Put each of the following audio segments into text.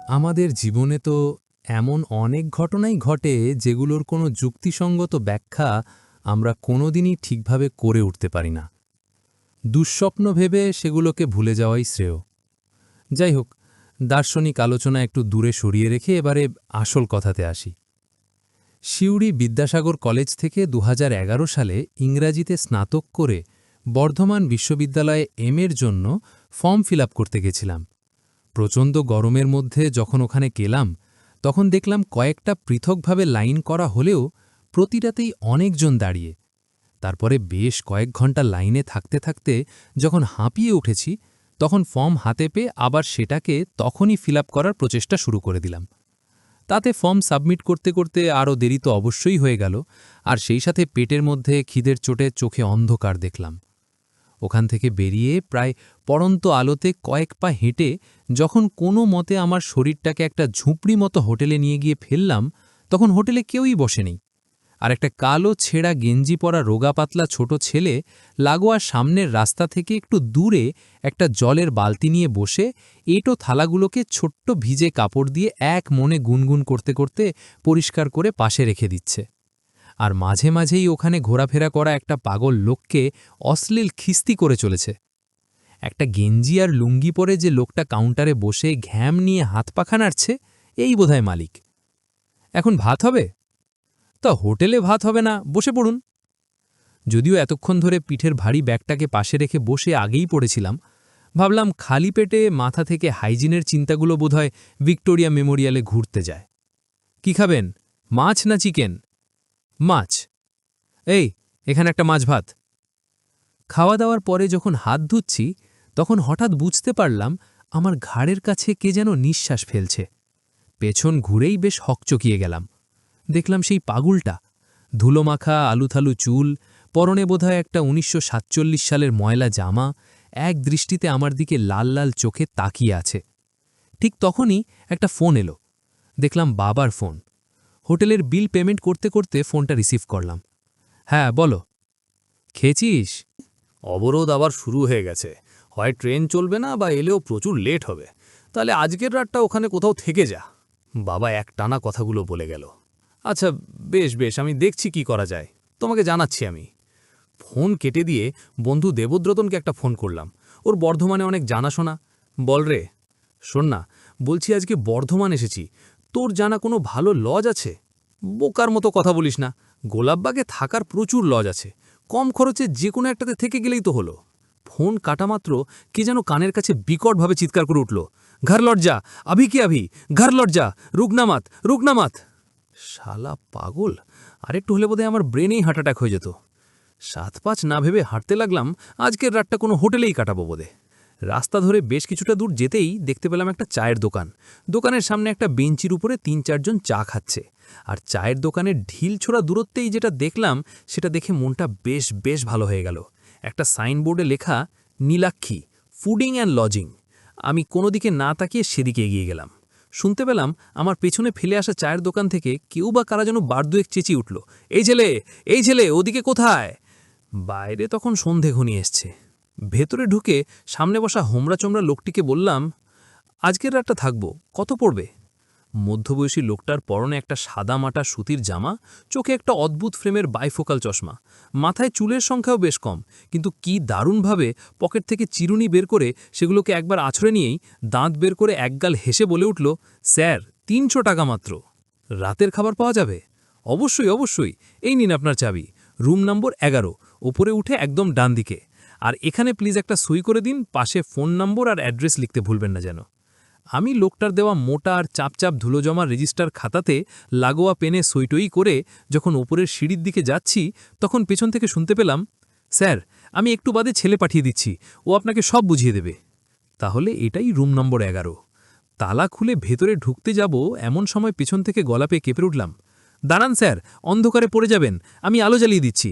আমাদের জীবনে তো এমন অনেক ঘটনাই ঘটে যেগুলোর কোনো যুক্তিসঙ্গত ব্যাখ্যা আমরা কোনোদিনই ঠিকভাবে করে উঠতে পারি না। দুঃস্বপ্ন ভেবে সেগুলোকে ভুলে যাওয়াই শ্রেয়। যাই হোক, দার্শনিক আলোচনা একটু দূরে সরিয়ে রেখে এবারে আসল কথাতে আসি। সিউড়ি বিদ্যাসাগর কলেজ থেকে ২০১১ সালে ইংরাজিতে স্নাতক করে বর্ধমান বিশ্ববিদ্যালয়ে এর জন্য ফর্ম ফিল আপ করতে গেছিলাম। প্রচণ্ড গরমের মধ্যে যখন ওখানে গেলাম, তখন দেখলাম কয়েকটা পৃথকভাবে লাইন করা হলেও প্রতিটাতেই অনেকজন দাঁড়িয়ে। তারপরে বেশ কয়েক ঘন্টা লাইনে থাকতে থাকতে যখন হাঁপিয়ে উঠেছি, তখন ফর্ম হাতে পেয়ে আবার সেটাকে তখনই ফিল আপ করার প্রচেষ্টা শুরু করে দিলাম। তাতে ফর্ম সাবমিট করতে করতে আরও দেরি তো অবশ্যই হয়ে গেল, আর সেই সাথে পেটের মধ্যে খিদের চোটে চোখে অন্ধকার দেখলাম। ওখান থেকে বেরিয়ে প্রায় পড়ন্ত আলোতে কয়েক পা হেঁটে যখন কোনো মতে আমার শরীরটাকে একটা ঝুপড়ি মতো হোটেলে নিয়ে গিয়ে ফেললাম, তখন হোটেলে কেউই বসেনি। আর একটা কালো ছেঁড়া গেঞ্জি পরা রোগা পাতলা ছোট ছেলে লাগোয়া সামনের রাস্তা থেকে একটু দূরে একটা জলের বালতি নিয়ে বসে এঁটো থালাগুলোকে ছোট্ট ভিজে কাপড় দিয়ে এক মনে গুনগুন করতে করতে পরিষ্কার করে পাশে রেখে দিচ্ছে। আর মাঝে মাঝেই ওখানে ঘোরাফেরা করা একটা পাগল লোককে অশ্লীল খিস্তি করে চলেছে। একটা গেঞ্জি আর লুঙ্গি পরে যে লোকটা কাউন্টারে বসে ঘ্যাম নিয়ে হাত পাখা নাড়ছে, এই বোধহয় মালিক। এখন ভাত হবে? তা হোটেলে ভাত হবে না, বসে পড়ুন। যদিও এতক্ষণ ধরে পিঠের ভারী ব্যাগটাকে পাশে রেখে বসে আগেই পড়েছিলাম, ভাবলাম খালি পেটে মাথা থেকে হাইজিনের চিন্তাগুলো বোধহয় ভিক্টোরিয়া মেমোরিয়ালে ঘুরতে যায়। কি খাবেন, মাছ না চিকেন? মাছ। এই, এখানে একটা মাছ ভাত। খাওয়া দাওয়ার পরে যখন হাত ধুচ্ছি, তখন হঠাৎ বুঝতে পারলাম আমার ঘাড়ের কাছে কে যেন নিঃশ্বাস ফেলছে। পেছন ঘুরেই বেশ হকচকিয়ে গেলাম। দেখলাম সেই পাগলটা, ধুলোমাখা আলুথালু চুল, পরনে বোধহয় একটা ১৯৪৭ সালের ময়লা জামা, এক দৃষ্টিতে আমার দিকে লাল লাল চোখে তাকিয়ে আছে। ঠিক তখনই একটা ফোন এলো। দেখলাম বাবার ফোন। হোটেলের বিল পেমেন্ট করতে করতে ফোনটা রিসিভ করলাম। হ্যাঁ, বলো। খেয়েছিস? অবরোধ আবার শুরু হয়ে গেছে। হয় ট্রেন চলবে না বা এলেও প্রচুর লেট হবে। তাহলে আজকের রাতটা ওখানে কোথাও থেকে যা। বাবা একটানা কথাগুলো বলে গেল। আচ্ছা, বেশ বেশ, আমি দেখছি কি করা যায়, তোমাকে জানাচ্ছি আমি। ফোন কেটে দিয়ে বন্ধু দেবদ্রতনকে একটা ফোন করলাম। ওর বর্ধমানে অনেক জানাশোনা। বল রে, শোন না, বলছি আজকে বর্ধমান এসেছি, তোর জানা কোনো ভালো লজ আছে? বোকার মতো কথা বলিস না, গোলাপবাগে থাকার প্রচুর লজ আছে। কম খরচে যে কোনো একটাতে থেকে গেলেই তো হলো। ফোন কাটা মাত্র কে যেন কানের কাছে বিকটভাবে চিৎকার করে উঠল, ঘর লট যা, আভি কি আভি, ঘর লট যা, রুকনামাত রুকনামাত। শালা পাগল, আরেকটু হলে বোধহয় আমার ব্রেনেই হার্ট অ্যাটাক হয়ে যেত। ৭-৫ না ভেবে হাঁটতে লাগলাম, আজকের রাতটা কোনো হোটেলেই কাটাবো বোধে। রাস্তা ধরে বেশ কিছুটা দূর যেতেই দেখতে পেলাম একটা চায়ের দোকান। দোকানের সামনে একটা বেঞ্চির উপরে ৩-৪ জন চা খাচ্ছে। আর চায়ের দোকানের ঢিল ছোড়া দূরত্বেই যেটা দেখলাম, সেটা দেখে মনটা বেশ বেশ ভালো হয়ে গেল। একটা সাইনবোর্ডে লেখা নীলাক্ষী ফুডিং অ্যান্ড লজিং। আমি কোনো দিকে না তাকিয়ে সেদিকে এগিয়ে গেলাম। শুনতে পেলাম আমার পেছনে ফেলে আসা চায়ের দোকান থেকে কেউ বা কারা যেন বারদুয়েক চেঁচিয়ে উঠল, এই ছেলে, এই ছেলে, ওদিকে কোথায়? বাইরে তখন সন্ধে ঘনিয়ে এসছে। ভেতরে ঢুকে সামনে বসা হোমরা চোমরা লোকটিকে বললাম, আজকের রাতটা থাকবো, কত পড়বে? মধ্যবয়সী লোকটার পরনে একটা সাদা মাটা সুতির জামা, চোখে একটা অদ্ভুত ফ্রেমের বাইফোকাল চশমা, মাথায় চুলের সংখ্যাও বেশ কম, কিন্তু কি দারুণভাবে পকেট থেকে চিরুনি বের করে সেগুলোকে একবার আছড়ে নিয়েই দাঁত বের করে একগাল হেসে বলে উঠল, স্যার, ৩০০ টাকা মাত্র। রাতের খাবার পাওয়া যাবে? অবশ্যই অবশ্যই, এই নিন আপনার চাবি, রুম নম্বর ১১, ওপরে উঠে একদম ডান দিকে। আর এখানে প্লিজ একটা সই করে দিন, পাশে ফোন নম্বর আর অ্যাড্রেস লিখতে ভুলবেন না যেন। আমি লোকটার দেওয়া মোটা আর চাপচাপ ধুলো জমা রেজিস্টার খাতাতে লাগোয়া পেনে সইটই করে যখন ওপরের সিঁড়ির দিকে যাচ্ছি, তখন পেছন থেকে শুনতে পেলাম, স্যার, আমি একটু বাদে ছেলে পাঠিয়ে দিচ্ছি, ও আপনাকে সব বুঝিয়ে দেবে। তাহলে এটাই রুম নম্বর ১১। তালা খুলে ভেতরে ঢুকতে যাব এমন সময় পেছন থেকে গলা পেয়ে কেঁপে উঠলাম, দাঁড়ান স্যার, অন্ধকারে পড়ে যাবেন, আমি আলো জ্বালিয়ে দিচ্ছি।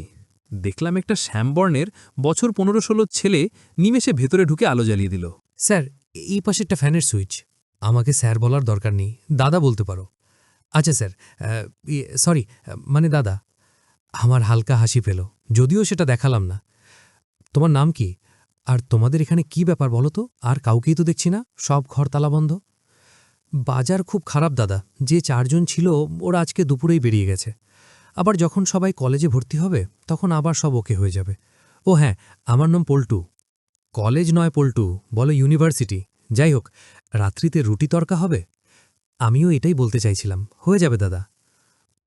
দেখলাম একটা শ্যামবর্ণের বছর ১৫-১৬ ছেলে নিমেষে ভেতরে ঢুকে আলো জ্বালিয়ে দিল। স্যার, এই পাশে একটা ফ্যানের সুইচ। আমাকে স্যার বলার দরকার নেই, দাদা বলতে পারো। আচ্ছা স্যার, সরি, মানে দাদা। আমার হালকা হাসি পেল, যদিও সেটা দেখালাম না। তোমার নাম কি? আর তোমাদের এখানে কি ব্যাপার বলো তো? আর কাউকেই তো দেখছি না, সব ঘর তালাবন্ধ। বাজার খুব খারাপ দাদা, যে 4 জন ছিল ওরা আজকে দুপুরেই বেরিয়ে গেছে। আবার যখন সবাই কলেজে ভর্তি হবে তখন আবার সব ওকে হয়ে যাবে। ও হ্যাঁ, আমার নাম পল্টু। কলেজ নয় পল্টু, বলো ইউনিভার্সিটি। যাই হোক, রাত্রিতে রুটি তরকা হবে? আমিও এটাই বলতে চাইছিলাম, হয়ে যাবে দাদা।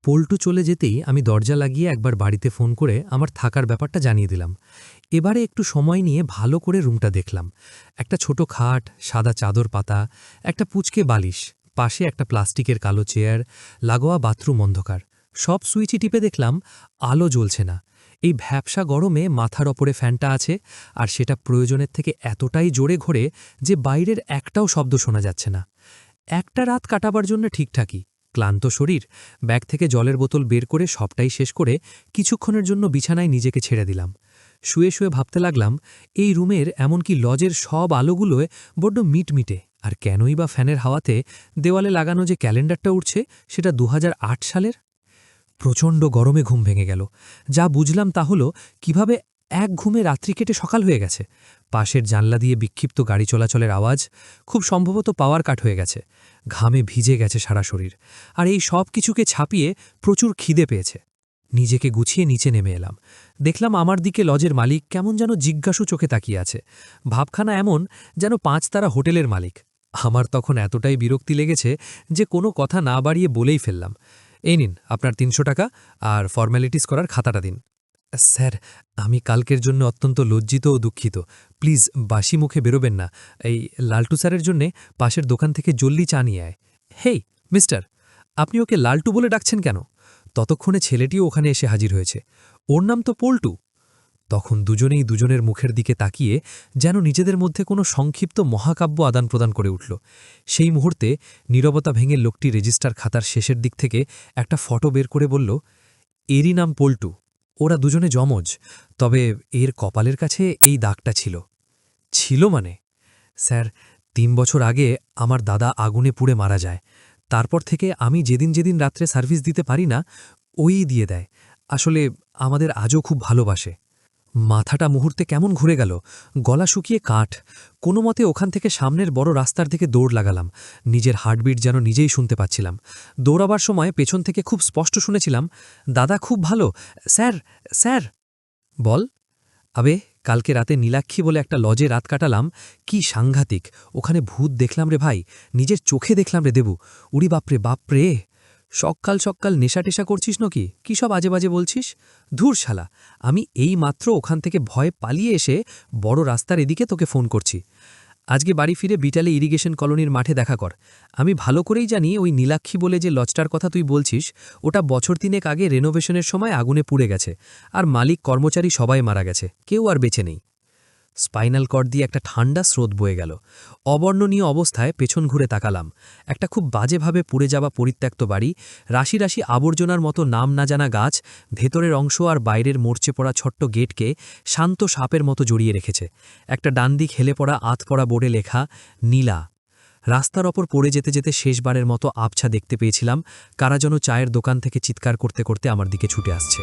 পল্টু চলে যেতেই আমি দরজা লাগিয়ে একবার বাড়িতে ফোন করে আমার থাকার ব্যাপারটা জানিয়ে দিলাম। এবারে একটু সময় নিয়ে ভালো করে রুমটা দেখলাম। একটা ছোট খাট, সাদা চাদর পাতা, একটা পুচকে বালিশ, পাশে একটা প্লাস্টিকের কালো চেয়ার, লাগোয়া বাথরুম অন্ধকার। সব সুইচই টিপে দেখলাম আলো জ্বলছে না। এই ভ্যাপসা গরমে মাথার ওপরে ফ্যানটা আছে, আর সেটা প্রয়োজনের থেকে এতটাই জোরে ঘোরে যে বাইরের একটাও শব্দ শোনা যাচ্ছে না। একটা রাত কাটাবার জন্য ঠিকঠাকই। ক্লান্ত শরীর, ব্যাগ থেকে জলের বোতল বের করে সবটাই শেষ করে কিছুক্ষণের জন্য বিছানায় নিজেকে ছেড়ে দিলাম। শুয়ে শুয়ে ভাবতে লাগলাম, এই রুমের এমনকি লজের সব আলোগুলোয় বড্ড মিটমিটে, আর কেনই বা ফ্যানের হাওয়াতে দেওয়ালে লাগানো যে ক্যালেন্ডারটা উঠছে সেটা 2008 সালের। প্রচণ্ড গরমে ঘুম ভেঙে গেল। যা বুঝলাম তা হলো কিভাবে এক ঘুমে রাত্রি কেটে সকাল হয়ে গেছে। পাশের জানলা দিয়ে বিক্ষিপ্ত গাড়ি চলাচলের আওয়াজ, খুব সম্ভবত পাওয়ার কাট হয়ে গেছে। ঘামে ভিজে গেছে সারা শরীর, আর এই সব কিছুকে ছাপিয়ে প্রচুর খিদে পেয়েছে। নিজেকে গুছিয়ে নিচে নেমে এলাম। দেখলাম আমার দিকে লজের মালিক কেমন যেন জিজ্ঞাসু চোখে তাকিয়ে আছে। ভাবখানা এমন যেন 5 তারা হোটেলের মালিক। আমার তখন এতটাই বিরক্তি লেগেছে যে কোনো কথা না বাড়িয়ে বলেই ফেললাম, এই নিন আপনার 300 টাকা, আর ফর্ম্যালিটিস করার খাতাটা দিন। স্যার, আমি কালকের জন্য অত্যন্ত লজ্জিত ও দুঃখিত। প্লিজ বাসি মুখে বেরোবেন না। এই লালটু স্যারের জন্যে পাশের দোকান থেকে জলদি চা নিয়ে আয়। হেই মিস্টার, আপনি ওকে লালটু বলে ডাকছেন কেন? ততক্ষণে ছেলেটিও ওখানে এসে হাজির হয়েছে। ওর নাম তো পল্টু। তখন দুজনেই দুজনের মুখের দিকে তাকিয়ে যেন নিজেদের মধ্যে কোনো সংক্ষিপ্ত মহাকাব্য আদান প্রদান করে উঠল। সেই মুহূর্তে নীরবতা ভেঙে লোকটি রেজিস্টার খাতার শেষের দিক থেকে একটা ফটো বের করে বলল, এরই নাম পল্টু। ওরা দুজনে যমজ, তবে এর কপালের কাছে এই দাগটা ছিল। ছিল মানে? স্যার, 3 বছর আগে আমার দাদা আগুনে পুড়ে মারা যায়। তারপর থেকে আমি যেদিন যেদিন রাত্রে সার্ভিস দিতে পারি না, ওই দিয়ে দেয়। আসলে আমাদের আজও খুব ভালোবাসে। মাথাটা মুহূর্তে কেমন ঘুরে গেল, গলা শুকিয়ে কাঠ। কোনো মতে ওখান থেকে সামনের বড় রাস্তার দিকে দৌড় লাগালাম। নিজের হার্টবিট যেন নিজেই শুনতে পাচ্ছিলাম। দৌড়াবার সময় পেছন থেকে খুব স্পষ্ট শুনেছিলাম, দাদা খুব ভালো, স্যার, স্যার। বল। আবে, কালকে রাতে নীলাক্ষী বলে একটা লজে রাত কাটালাম। কি সাংঘাতিক! ওখানে ভূত দেখলাম রে ভাই, নিজের চোখে দেখলাম রে দেবু। উড়ি বাপরে বাপরে! সকাল সকাল নেশা টেশা করছিস নাকি? কি সব আজে বাজে বলছিস? ধুর শালা, আমি এই মাত্র ওখান থেকে ভয়ে পালিয়ে এসে বড় রাস্তার এদিকে তোকে ফোন করছি। আজকে বাড়ি ফিরে বিটালে ইরিগেশন কলোনির মাঠে দেখা কর। আমি ভালো করেই জানি ওই নীলাক্ষী বলে যে লজটার কথা তুই বলছিস, ওটা বছর 3 আগে রেনোভেশনের সময় আগুনে পুড়ে গেছে, আর মালিক কর্মচারী সবাই মারা গেছে, কেউ আর বেঁচে নেই। স্পাইনাল কর্ড দিয়ে একটা ঠান্ডা স্রোত বয়ে গেল। অবর্ণনীয় অবস্থায় পেছন ঘুরে তাকালাম। একটা খুব বাজেভাবে পুড়ে যাওয়া পরিত্যক্ত বাড়ি, রাশি রাশি আবর্জনার মতো নাম না জানা গাছ, ভেতরের অংশ আর বাইরের মরচে পড়া ছোট্ট গেটকে শান্ত সাপের মতো জড়িয়ে রেখেছে। একটা ডানদিক হেলে পড়া আতপড়া বোর্ডে লেখা নীলা। রাস্তার ওপর পড়ে যেতে যেতে শেষবারের মতো আবছা দেখতে পেয়েছিলাম কারা যেন চায়ের দোকান থেকে চিৎকার করতে করতে আমার দিকে ছুটে আসছে।